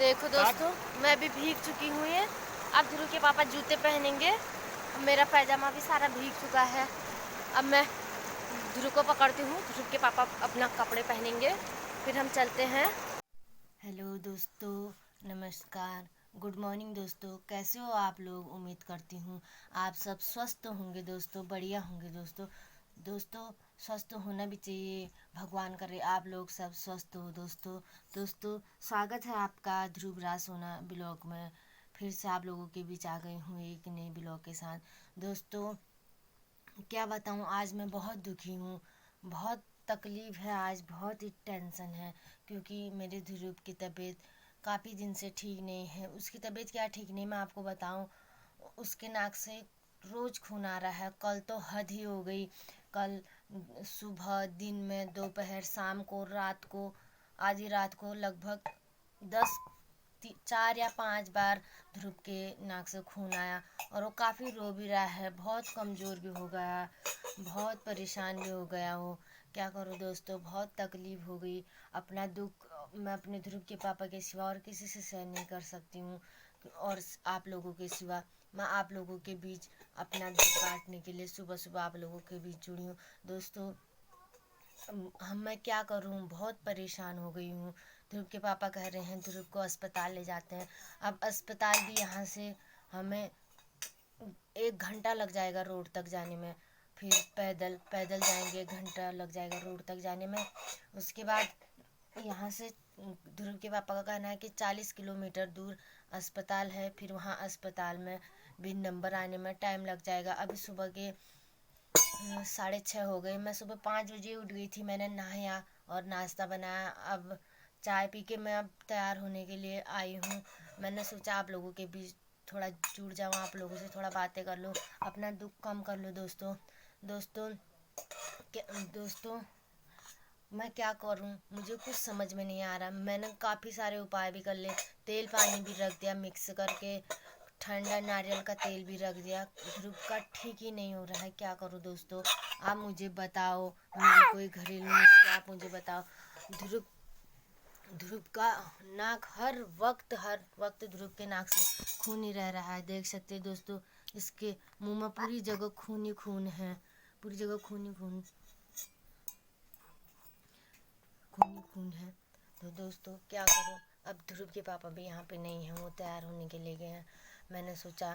देखो दोस्तों, मैं भी भीग चुकी हूँ। ये अब ध्रुव के पापा जूते पहनेंगे। मेरा पैजामा भी सारा भीग चुका है। अब मैं ध्रुव को पकड़ती हूँ, ध्रुव के पापा अपना कपड़े पहनेंगे, फिर हम चलते हैं। हेलो दोस्तों, नमस्कार, गुड मॉर्निंग दोस्तों। कैसे हो आप लोग? उम्मीद करती हूँ आप सब स्वस्थ होंगे दोस्तों, बढ़िया होंगे दोस्तों। स्वस्थ होना भी चाहिए, भगवान करे आप लोग सब स्वस्थ हो दोस्तों। स्वागत है आपका ध्रुव राज सोना ब्लॉग में। फिर से आप लोगों के बीच आ गई हूँ एक नए ब्लॉग के साथ। दोस्तों क्या बताऊँ, आज मैं बहुत दुखी हूँ, बहुत तकलीफ़ है, आज बहुत ही टेंशन है, क्योंकि मेरे ध्रुव की तबीयत काफ़ी दिन से ठीक नहीं है। उसकी तबीयत क्या ठीक नहीं, मैं आपको बताऊँ। उसके नाक से रोज़ खून आ रहा है। कल तो हद ही हो गई। कल सुबह, दिन में, दोपहर, शाम को, रात को, आधी रात को लगभग 4 या 5 बार ध्रुव के नाक से खून आया। और वो काफ़ी रो भी रहा है, बहुत कमज़ोर भी हो गया, बहुत परेशान भी हो गया वो। क्या करूँ दोस्तों, बहुत तकलीफ़ हो गई। अपना दुख मैं अपने ध्रुव के पापा के सिवा और किसी से शेयर नहीं कर सकती हूँ, और आप लोगों के सिवा। मैं आप लोगों के बीच अपना दुख बांटने के लिए सुबह सुबह आप लोगों के बीच जुड़ी हूँ दोस्तों। मैं क्या करूँ, बहुत परेशान हो गई हूँ। ध्रुव के पापा कह रहे हैं ध्रुव को अस्पताल ले जाते हैं। अब अस्पताल भी यहाँ से हमें 1 घंटा लग जाएगा रोड तक जाने में। फिर पैदल पैदल जाएंगे, 1 घंटा लग जाएगा रोड तक जाने में। उसके बाद यहाँ से ध्रुव के पापा का कहना है कि 40 किलोमीटर दूर अस्पताल है। फिर वहाँ अस्पताल में भी नंबर आने में टाइम लग जाएगा। अभी सुबह के 6:30 हो गए। मैं सुबह 5 बजे उठ गई थी। मैंने नहाया और नाश्ता बनाया। अब चाय पी के मैं अब तैयार होने के लिए आई हूँ। मैंने सोचा आप लोगों के बीच थोड़ा जुड़ जाऊँ, आप लोगों से थोड़ा बातें कर लूँ, अपना दुख कम कर लूँ दोस्तों। दोस्तों मैं क्या करूं, मुझे कुछ समझ में नहीं आ रहा। मैंने काफ़ी सारे उपाय भी कर लिए, तेल पानी भी रख दिया मिक्स करके, ठंडा नारियल का तेल भी रख दिया। ध्रुव का ठीक ही नहीं हो रहा है। क्या करूं दोस्तों, आप मुझे बताओ, मेरी कोई घरेलू नुस्खे आप मुझे बताओ। ध्रुव का नाक हर वक्त ध्रुव के नाक से खून ही रह रहा है। देख सकते हैं दोस्तों, इसके मुंह में पूरी जगह खून ही खून है, पूरी जगह खून ही खून है। तो दोस्तों क्या करूं, अब ध्रुव के पापा भी यहाँ पे नहीं हैं, वो तैयार होने के लिए गए हैं। मैंने सोचा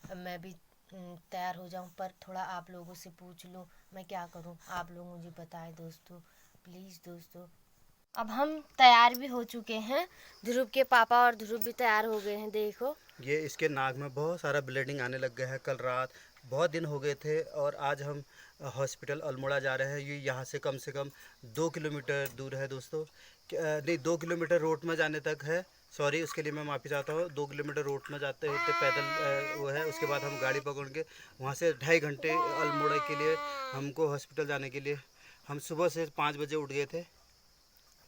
अब मैं भी तैयार हो जाऊं, पर थोड़ा आप लोगों से पूछ लूं मैं क्या करूं, आप लोग मुझे बताएं दोस्तों, प्लीज़ दोस्तों। अब हम तैयार भी हो चुके हैं, ध्रुव के पापा और ध्रुव भी तैयार हो गए हैं। देखो ये इसके नाक में बहुत सारा ब्लीडिंग आने लग गया है। कल रात बहुत दिन हो गए थे और आज हम हॉस्पिटल अल्मोड़ा जा रहे हैं। ये यहाँ से कम 2 किलोमीटर दूर है दोस्तों। नहीं, 2 किलोमीटर रोड में जाने तक है। सॉरी, उसके लिए मैं माफ़ी चाहता हूँ। 2 किलोमीटर रोड में जाते होते पैदल वो है। उसके बाद हम गाड़ी पकड़ के वहाँ से 2.5 घंटे अल्मोड़ा के लिए हमको हॉस्पिटल जाने के लिए। हम सुबह से 5 बजे उठ गए थे।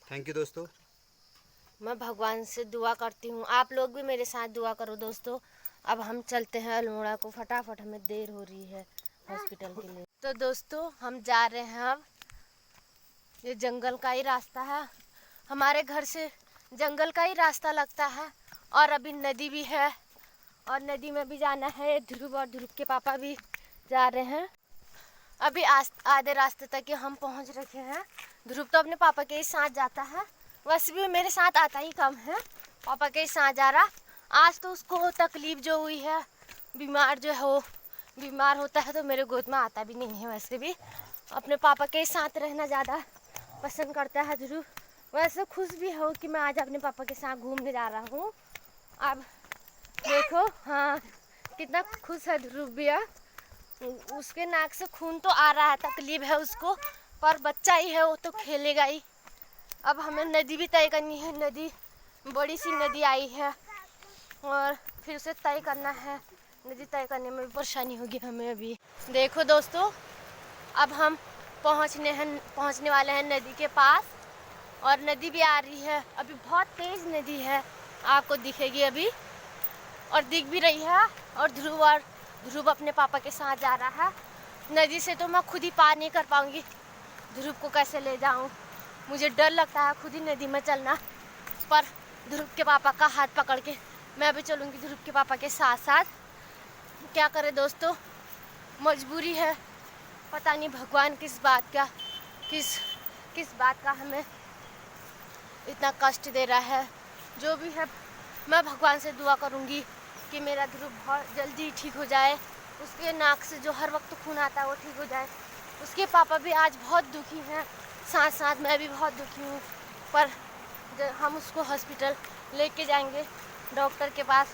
थैंक यू दोस्तों। मैं भगवान से दुआ करती हूँ, आप लोग भी मेरे साथ दुआ करो दोस्तों। अब हम चलते हैं अल्मोड़ा को, फटाफट, हमें देर हो रही है हॉस्पिटल के लिए। तो दोस्तों हम जा रहे हैं। अब ये जंगल का ही रास्ता है, हमारे घर से जंगल का ही रास्ता लगता है, और अभी नदी भी है, और नदी में भी जाना है। ध्रुव और ध्रुव के पापा भी जा रहे हैं। अभी आधे रास्ते तक हम पहुंच रखे हैं। ध्रुव तो अपने पापा के ही साथ जाता है, वैसे भी मेरे साथ आता ही कम है, पापा के ही साथ जा रहा। आज तो उसको तकलीफ जो हुई है, बीमार जो है वो बीमार होता है तो मेरे गोद में आता भी नहीं है। वैसे भी अपने पापा के साथ रहना ज़्यादा पसंद करता है ध्रुव। वैसे खुश भी हो कि मैं आज अपने पापा के साथ घूमने जा रहा हूँ। अब देखो, हाँ, कितना खुश है ध्रुव भी है। उसके नाक से खून तो आ रहा है, तकलीफ है उसको, पर बच्चा ही है, वो तो खेलेगा ही। अब हमें नदी भी तय करनी है। नदी, बड़ी सी नदी आई है, और फिर उसे तय करना है। नदी तय करने में भी परेशानी होगी हमें। अभी देखो दोस्तों, अब हम पहुंचने वाले हैं नदी के पास, और नदी भी आ रही है। अभी बहुत तेज नदी है, आपको दिखेगी अभी, और दिख भी रही है। और ध्रुव अपने पापा के साथ जा रहा है। नदी से तो मैं खुद ही पार नहीं कर पाऊंगी, ध्रुव को कैसे ले जाऊं, मुझे डर लगता है खुद ही नदी में चलना। पर ध्रुव के पापा का हाथ पकड़ के मैं भी चलूँगी ध्रुव के पापा के साथ साथ। क्या करें दोस्तों, मजबूरी है। पता नहीं भगवान किस बात का हमें इतना कष्ट दे रहा है। जो भी है मैं भगवान से दुआ करूँगी कि मेरा ध्रुव बहुत जल्दी ठीक हो जाए, उसके नाक से जो हर वक्त खून आता है वो ठीक हो जाए। उसके पापा भी आज बहुत दुखी हैं, साथ साथ मैं भी बहुत दुखी हूँ। पर हम उसको हॉस्पिटल लेके जाएंगे डॉक्टर के पास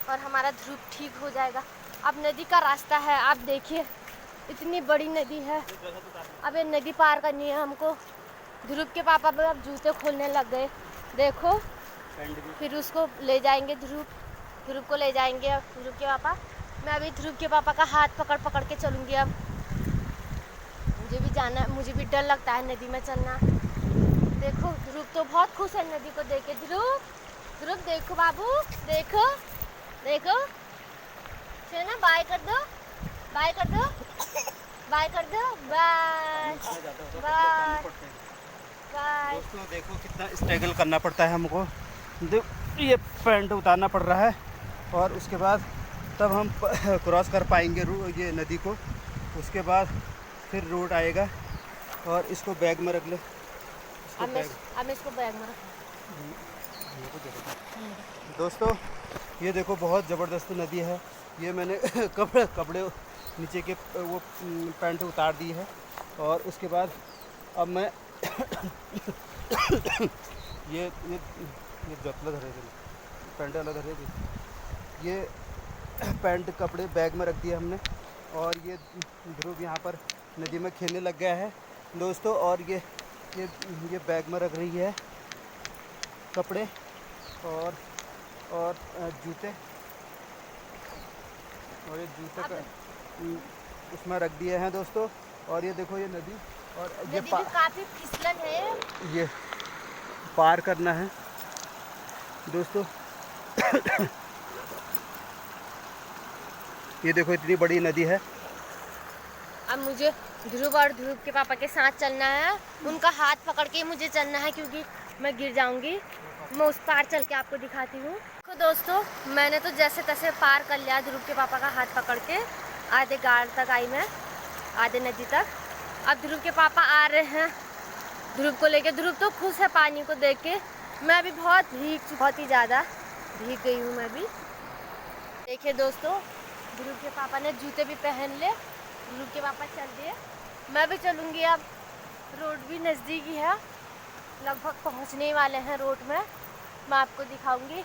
और हमारा ध्रुव ठीक हो जाएगा। अब नदी का रास्ता है, आप देखिए इतनी बड़ी नदी है। अब ये नदी पार करनी है हमको। ध्रुव के पापा भी अब जूते खोलने लग गए, देखो। फिर उसको ले जाएंगे, ध्रुव को ले जाएंगे अब ध्रुव के पापा। मैं अभी ध्रुव के पापा का हाथ पकड़ के चलूँगी। अब मुझे भी जाना है, मुझे भी डर लगता है नदी में चलना। देखो ध्रुव तो बहुत खुश है नदी को देख के। ध्रुव देखो बाबू, देखो चलो बाय कर दो, बाय कर दो, बाय दोस्तों देखो कितना स्ट्रगल करना पड़ता है हमको। ये पैंट उतारना पड़ रहा है और उसके बाद तब हम क्रॉस कर पाएंगे ये नदी को। उसके बाद फिर रोड आएगा और इसको बैग में रख ले। अब इसको बैग में रख। दोस्तों ये देखो बहुत ज़बरदस्त नदी है। ये मैंने कपड़े नीचे के वो पैंट उतार दी है और उसके बाद अब मैं ये जतला धरे थे, पैंट वाला धरे थे। ये पैंट कपड़े बैग में रख दिए हमने और ये ध्रुव यहाँ पर नदी में खेलने लग गया है दोस्तों। और ये बैग में रख रही है कपड़े और जूते, और ये जूते का उसमें रख दिए हैं दोस्तों। और ये देखो ये नदी, और ये काफी फिसलन है, ये पार करना है दोस्तों। ये देखो इतनी बड़ी नदी है। अब मुझे ध्रुव और ध्रुव के पापा के साथ चलना है, उनका हाथ पकड़ के मुझे चलना है क्योंकि मैं गिर जाऊंगी। मैं उस पार चल के आपको दिखाती हूँ। तो दोस्तों मैंने तो जैसे तैसे पार कर लिया ध्रुव के पापा का हाथ पकड़ के। आधे गाड़ तक आई मैं, आधे नदी तक। अब ध्रुव के पापा आ रहे हैं ध्रुव को लेके। ध्रुव तो खुश है पानी को देख के। मैं भी बहुत ही ज़्यादा भीग गई हूँ मैं भी। देखिए दोस्तों ध्रुव के पापा ने जूते भी पहन ले, ध्रुव के पापा चल दिए, मैं भी चलूँगी। अब रोड भी नज़दीक ही है, लगभग पहुँचने वाले हैं रोड में। मैं आपको दिखाऊंगी।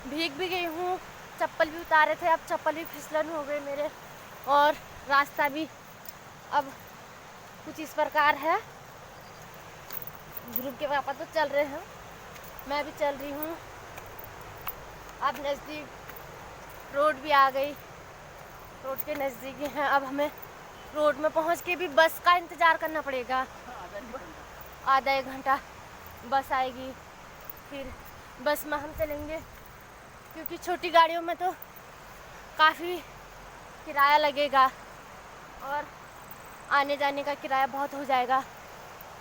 भीग भी गई हूँ, चप्पल भी उतारे थे, अब चप्पल भी फिसलन हो गए मेरे। और रास्ता भी अब कुछ इस प्रकार है। ध्रुव के पापा तो चल रहे हैं, मैं भी चल रही हूँ। अब नज़दीक रोड भी आ गई, रोड के नज़दीक ही हैं। अब हमें रोड में पहुँच के भी बस का इंतज़ार करना पड़ेगा। आधा एक घंटा बस आएगी, फिर बस में हम चलेंगे क्योंकि छोटी गाड़ियों में तो काफ़ी किराया लगेगा और आने जाने का किराया बहुत हो जाएगा।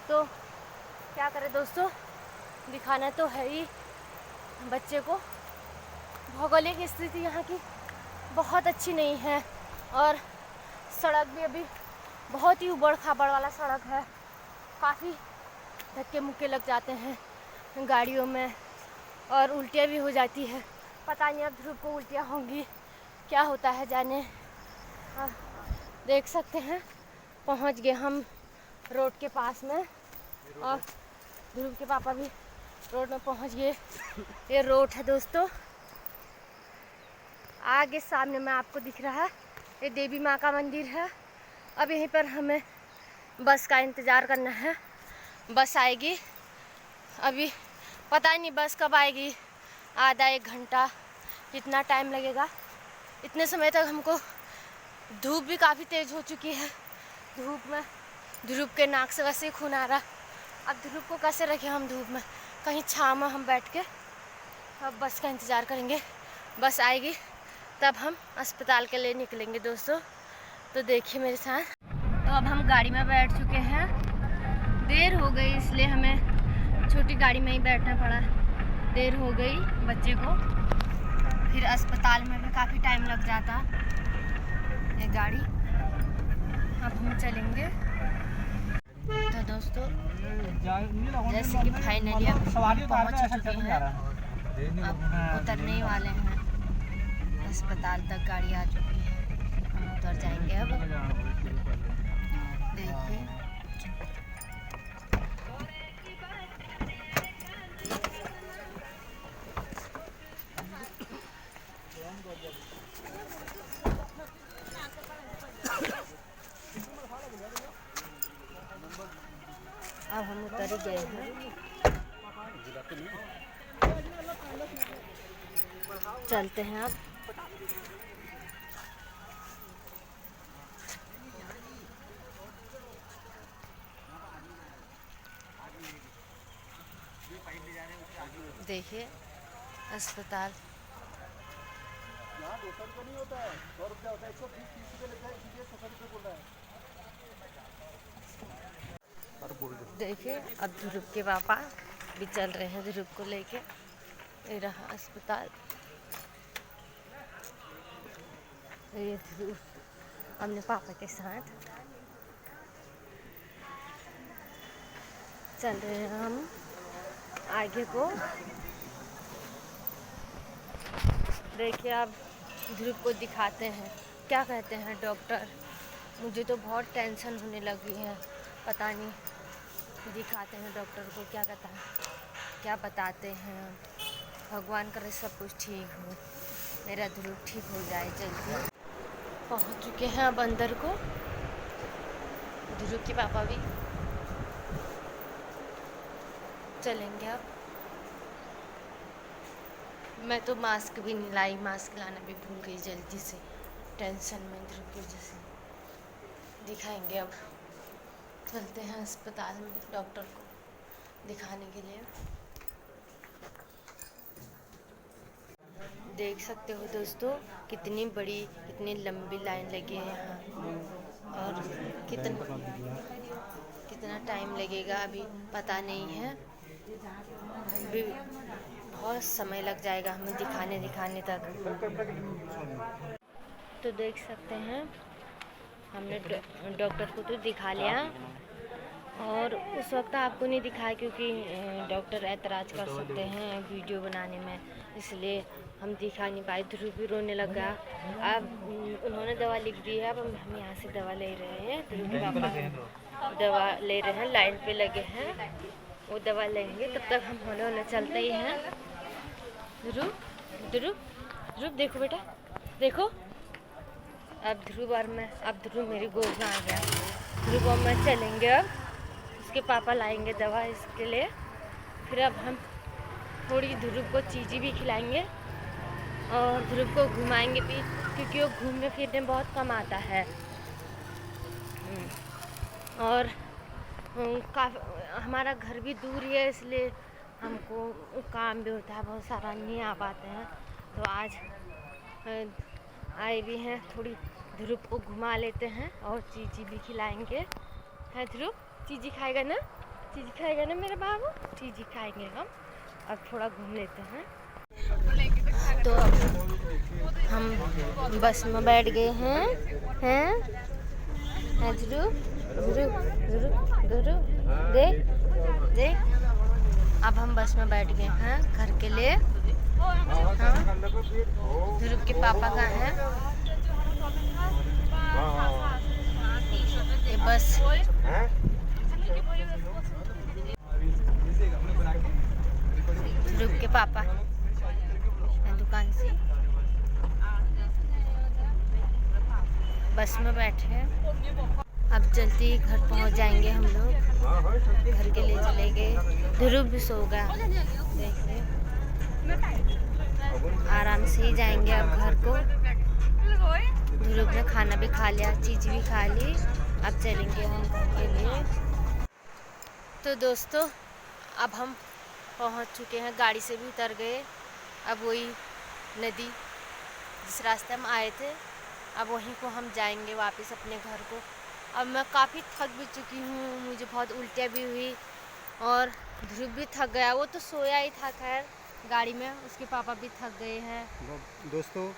तो क्या करें दोस्तों, दिखाना तो है ही बच्चे को। भौगोलिक स्थिति यहाँ की बहुत अच्छी नहीं है और सड़क भी अभी बहुत ही उबड़ खाबड़ वाला सड़क है। काफ़ी धक्के मुक्के लग जाते हैं गाड़ियों में और उल्टियाँ भी हो जाती है। पता नहीं अब ध्रुव को उल्टियाँ होंगी, क्या होता है जाने। देख सकते हैं पहुंच गए हम रोड के पास में और ध्रुव के पापा भी रोड में पहुंच गए। ये रोड है दोस्तों, आगे सामने में आपको दिख रहा है ये देवी माँ का मंदिर है। अब यहीं पर हमें बस का इंतज़ार करना है, बस आएगी। अभी पता नहीं बस कब आएगी, आधा एक घंटा कितना टाइम लगेगा। इतने समय तक हमको धूप भी काफ़ी तेज़ हो चुकी है, धूप में ध्रुव के नाक से वैसे ही खून आ रहा। अब ध्रुव को कैसे रखें हम धूप में, कहीं छाँव में हम बैठ के। अब बस का इंतज़ार करेंगे, बस आएगी तब हम अस्पताल के लिए निकलेंगे दोस्तों। तो देखिए मेरे साथ। तो अब हम गाड़ी में बैठ चुके हैं, देर हो गई इसलिए हमें छोटी गाड़ी में ही बैठना पड़ा। देर हो गई बच्चे को, फिर अस्पताल में भी काफ़ी टाइम लग जाता ये गाड़ी। अब हम चलेंगे। तो दोस्तों जैसे कि फाइनली अब पहुँच चुके हैं, अब उतरने ही वाले हैं। अस्पताल तक गाड़ी आ चुकी है, हम उतर जाएंगे अब। देखिए अब हम उतर ही गए हैं, चलते हैं अब। देखिए अस्पताल देखिए, अब ध्रुव के पापा भी चल रहे हैं ध्रुव को लेके। ये रहा अस्पताल, ये ध्रुव अपने पापा के साथ चल रहे हैं हम आगे को। देखिए अब ध्रुव को दिखाते हैं, क्या कहते हैं डॉक्टर। मुझे तो बहुत टेंशन होने लगी है, पता नहीं। दिखाते हैं डॉक्टर को, क्या कहता है, क्या बताते हैं। भगवान करे सब कुछ ठीक हो, मेरा ध्रुव ठीक हो जाए जल्दी। पहुंच चुके हैं अब अंदर को, ध्रुव के पापा भी चलेंगे अब। मैं तो मास्क भी नहीं लाई, मास्क लाना भी भूल गई जल्दी से, टेंशन में ध्रुव की वजह से। दिखाएंगे अब, चलते हैं अस्पताल में डॉक्टर को दिखाने के लिए। देख सकते हो दोस्तों कितनी बड़ी, कितनी लंबी लाइन लगी है यहाँ, और कितना टाइम लगेगा अभी पता नहीं है। अभी बहुत समय लग जाएगा हमें दिखाने तक। तो देख सकते हैं हमने डॉक्टर को तो दिखा लिया, और उस वक्त आपको नहीं दिखाया क्योंकि डॉक्टर ऐतराज़ कर सकते हैं वीडियो बनाने में, इसलिए हम दिखा नहीं पाए। ध्रुव भी रोने लगा। अब उन्होंने दवा लिख दी है, अब हम यहाँ से दवा ले रहे हैं। ध्रुव के पापा दवा ले रहे हैं, लाइन पे लगे हैं, वो दवा लेंगे, तब तक हम होने चलते ही हैं। ध्रुव देखो बेटा, देखो अब ध्रुव और मैं, अब ध्रुव मेरी गोद में आ गया। ध्रुव और मैं चलेंगे अब, उसके पापा लाएंगे दवा इसके लिए। फिर अब हम थोड़ी ध्रुव को चीज़ी भी खिलाएंगे और ध्रुव को घुमाएंगे भी, क्योंकि वो घूमने फिरने बहुत कम आता है। और हमारा घर भी दूर ही है, इसलिए हमको काम भी होता है बहुत सारा, नहीं आ पाते हैं। तो आज आए भी हैं, थोड़ी ध्रुव को घुमा लेते हैं और चीज़ी भी खिलाएंगे। है ध्रुव, चीज़ी खाएगा ना? चीज़ी खाएगा ना मेरा बाबू? चीज़ी खाएंगे हम। अब थोड़ा घूम लेते हैं। तो हम बस में बैठ गए हैं ध्रुव देख अब हम बस में बैठ गए हैं घर के लिए। हाँ, ध्रुव के पापा कहाँ हैं? ये बस ध्रुव के पापा दुकान से बस में बैठे हैं। अब जल्दी घर पहुंच जाएंगे हम लोग, घर के लिए चले गए। ध्रुव भी सो गया, देखिए आराम से ही जाएंगे अब घर को। ध्रुव ने खाना भी खा लिया, चीज़ भी खा ली। अब चलेंगे हम घर के लिए। तो दोस्तों अब हम पहुंच चुके हैं, गाड़ी से भी उतर गए। अब वही नदी जिस रास्ते हम आए थे, अब वहीं को हम जाएंगे वापस अपने घर को। अब मैं काफ़ी थक भी चुकी हूँ, मुझे बहुत उल्टियाँ भी हुई और ध्रुव भी थक गया। वो तो सोया ही था खैर, गाड़ी में, उसके पापा भी थक गए हैं। दोस्तों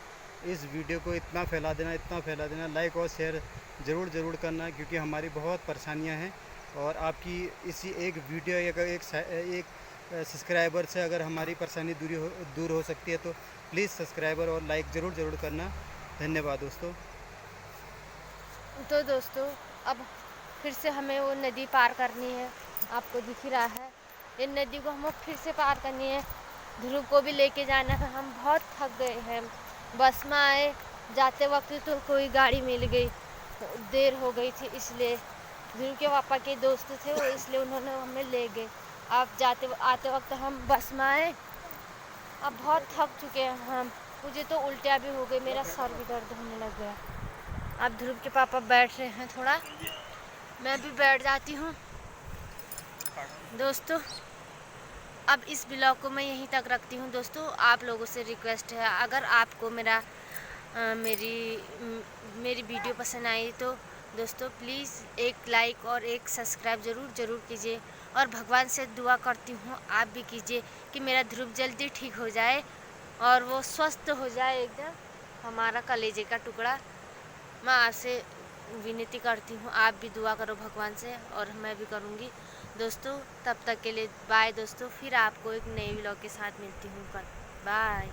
इस वीडियो को इतना फैला देना, लाइक और शेयर ज़रूर करना, क्योंकि हमारी बहुत परेशानियां हैं और आपकी इसी एक वीडियो या एक सब्सक्राइबर से अगर हमारी परेशानी दूर हो सकती है तो प्लीज़ सब्सक्राइबर और लाइक ज़रूर करना। धन्यवाद दोस्तों। तो दोस्तों अब फिर से हमें वो नदी पार करनी है, आपको दिख रहा है। इन नदी को हमें फिर से पार करनी है, ध्रुव को भी लेके जाना है। हम बहुत थक गए हैं, बस में आए, जाते वक्त तो कोई गाड़ी मिल गई, देर हो गई थी, इसलिए ध्रुव के पापा के दोस्त थे वो, इसलिए उन्होंने हमें ले गए। अब आते वक्त हम बस में आए, अब बहुत थक चुके हैं हम, मुझे तो उल्टियाँ भी हो गई, मेरा सर भी दर्द होने लग गया। अब ध्रुव के पापा बैठ रहे हैं, थोड़ा मैं भी बैठ जाती हूँ। दोस्तों अब इस ब्लॉग को मैं यहीं तक रखती हूँ। दोस्तों आप लोगों से रिक्वेस्ट है, अगर आपको मेरी वीडियो पसंद आई तो दोस्तों प्लीज़ एक लाइक और एक सब्सक्राइब ज़रूर कीजिए, और भगवान से दुआ करती हूँ आप भी कीजिए कि मेरा ध्रुव जल्दी ठीक हो जाए और वो स्वस्थ हो जाए एकदम, हमारा कलेजे का टुकड़ा। मैं आपसे विनती करती हूँ, आप भी दुआ करो भगवान से, और मैं भी करूँगी। दोस्तों तब तक के लिए बाय दोस्तों, फिर आपको एक नए व्लॉग के साथ मिलती हूँ कल। बाय।